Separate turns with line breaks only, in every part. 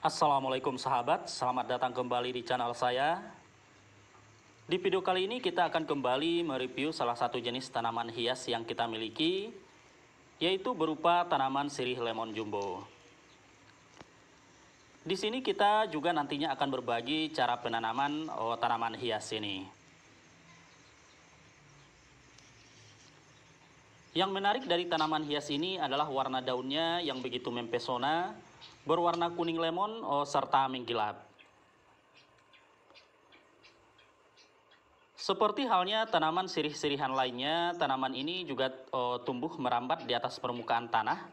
Assalamualaikum sahabat, selamat datang kembali di channel saya. Di video kali ini kita akan kembali mereview salah satu jenis tanaman hias yang kita miliki, yaitu berupa tanaman sirih lemon jumbo. Di sini kita juga nantinya akan berbagi cara penanaman tanaman hias ini. Yang menarik dari tanaman hias ini adalah warna daunnya yang begitu mempesona, berwarna kuning lemon serta mengkilap. Seperti halnya tanaman sirih-sirihan lainnya, tanaman ini juga tumbuh merambat di atas permukaan tanah.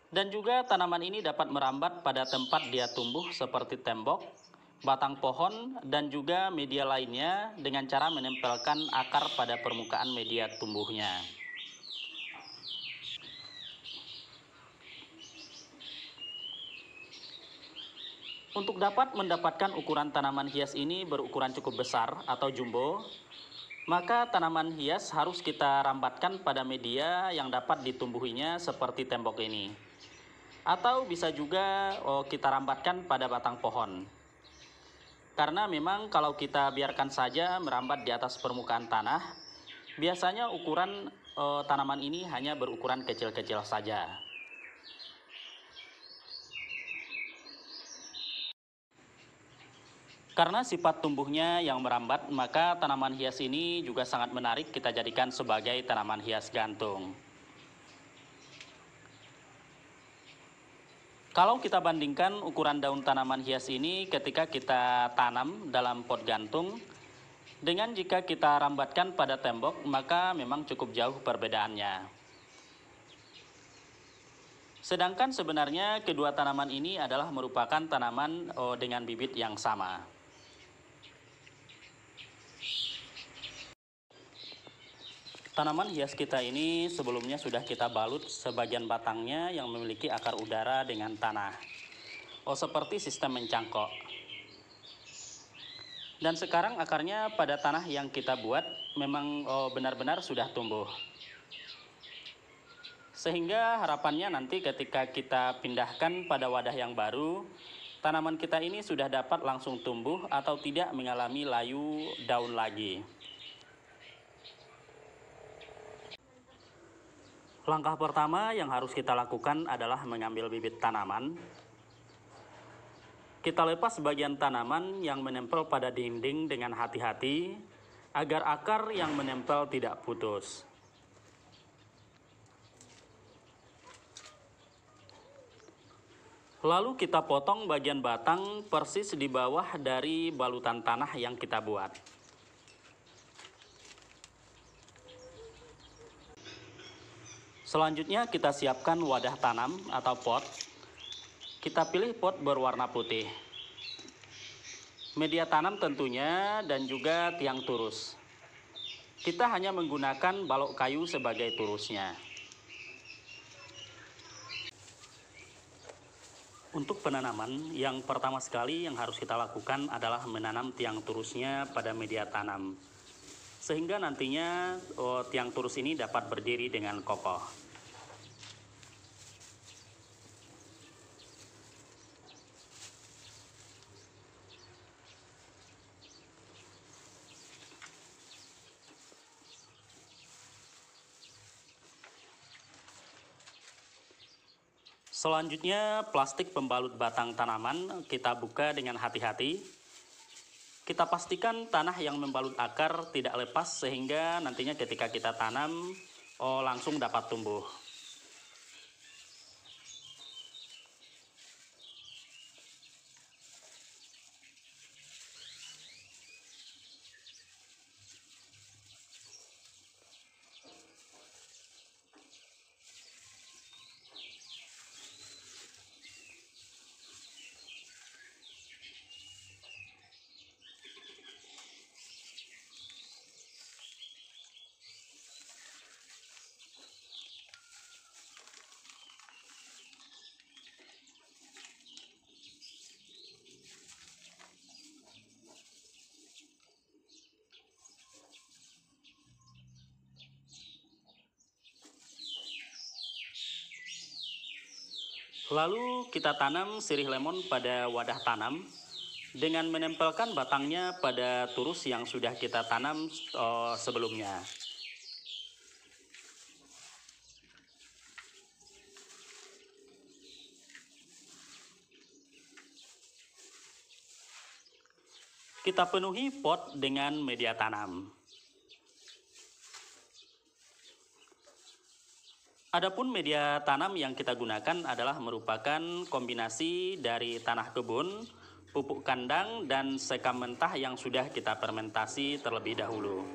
Dan juga tanaman ini dapat merambat pada tempat dia tumbuh seperti tembok, batang pohon, dan juga media lainnya dengan cara menempelkan akar pada permukaan media tumbuhnya. Untuk dapat mendapatkan ukuran tanaman hias ini berukuran cukup besar atau jumbo, maka tanaman hias harus kita rambatkan pada media yang dapat ditumbuhinya seperti tembok ini. Atau bisa juga kita rambatkan pada batang pohon. Karena memang kalau kita biarkan saja merambat di atas permukaan tanah, biasanya ukuran tanaman ini hanya berukuran kecil-kecil saja. Karena sifat tumbuhnya yang merambat, maka tanaman hias ini juga sangat menarik kita jadikan sebagai tanaman hias gantung. Kalau kita bandingkan ukuran daun tanaman hias ini ketika kita tanam dalam pot gantung, dengan jika kita rambatkan pada tembok, maka memang cukup jauh perbedaannya. Sedangkan sebenarnya kedua tanaman ini adalah merupakan tanaman dengan bibit yang sama. Tanaman hias kita ini sebelumnya sudah kita balut sebagian batangnya yang memiliki akar udara dengan tanah. Seperti sistem mencangkok. Dan sekarang akarnya pada tanah yang kita buat memang benar-benar sudah tumbuh. Sehingga harapannya nanti ketika kita pindahkan pada wadah yang baru, tanaman kita ini sudah dapat langsung tumbuh atau tidak mengalami layu daun lagi. Langkah pertama yang harus kita lakukan adalah mengambil bibit tanaman. Kita lepas bagian tanaman yang menempel pada dinding dengan hati-hati, agar akar yang menempel tidak putus. Lalu kita potong bagian batang persis di bawah dari balutan tanah yang kita buat. Selanjutnya kita siapkan wadah tanam atau pot. Kita pilih pot berwarna putih. Media tanam tentunya dan juga tiang turus. Kita hanya menggunakan balok kayu sebagai turusnya. Untuk penanaman, yang pertama sekali yang harus kita lakukan adalah menanam tiang turusnya pada media tanam. Sehingga nantinya tiang turus ini dapat berdiri dengan kokoh. Selanjutnya, plastik pembalut batang tanaman kita buka dengan hati-hati. Kita pastikan tanah yang membalut akar tidak lepas sehingga nantinya ketika kita tanam langsung dapat tumbuh. Lalu kita tanam sirih lemon pada wadah tanam dengan menempelkan batangnya pada turus yang sudah kita tanam sebelumnya. Kita penuhi pot dengan media tanam. Adapun media tanam yang kita gunakan adalah merupakan kombinasi dari tanah kebun, pupuk kandang, dan sekam mentah yang sudah kita fermentasi terlebih dahulu.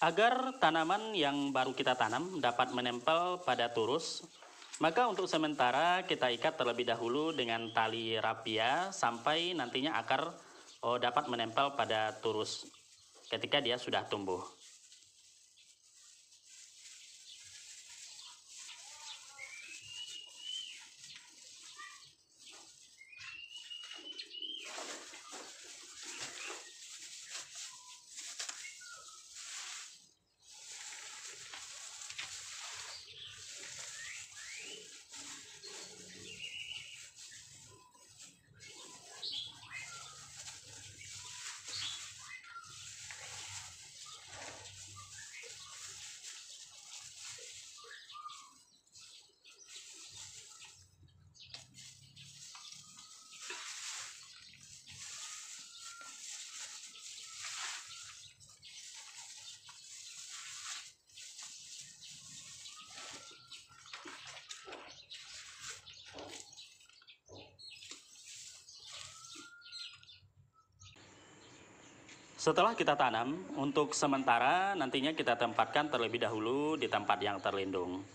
Agar tanaman yang baru kita tanam dapat menempel pada turus, maka untuk sementara kita ikat terlebih dahulu dengan tali rapia sampai nantinya akar dapat menempel pada turus ketika dia sudah tumbuh. Setelah kita tanam, untuk sementara nantinya kita tempatkan terlebih dahulu di tempat yang terlindung.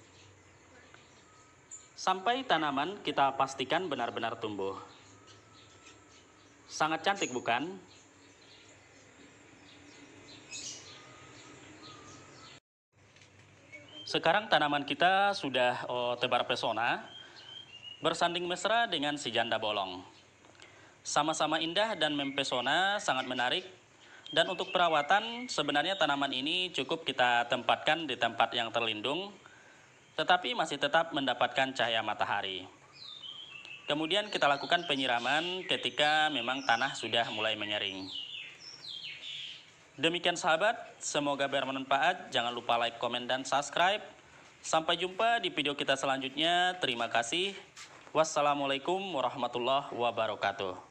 Sampai tanaman kita pastikan benar-benar tumbuh. Sangat cantik bukan? Sekarang tanaman kita sudah tebar pesona, bersanding mesra dengan si janda bolong. Sama-sama indah dan mempesona, sangat menarik. Dan untuk perawatan, sebenarnya tanaman ini cukup kita tempatkan di tempat yang terlindung, tetapi masih tetap mendapatkan cahaya matahari. Kemudian kita lakukan penyiraman ketika memang tanah sudah mulai mengering. Demikian sahabat, semoga bermanfaat. Jangan lupa like, komen, dan subscribe. Sampai jumpa di video kita selanjutnya. Terima kasih. Wassalamualaikum warahmatullahi wabarakatuh.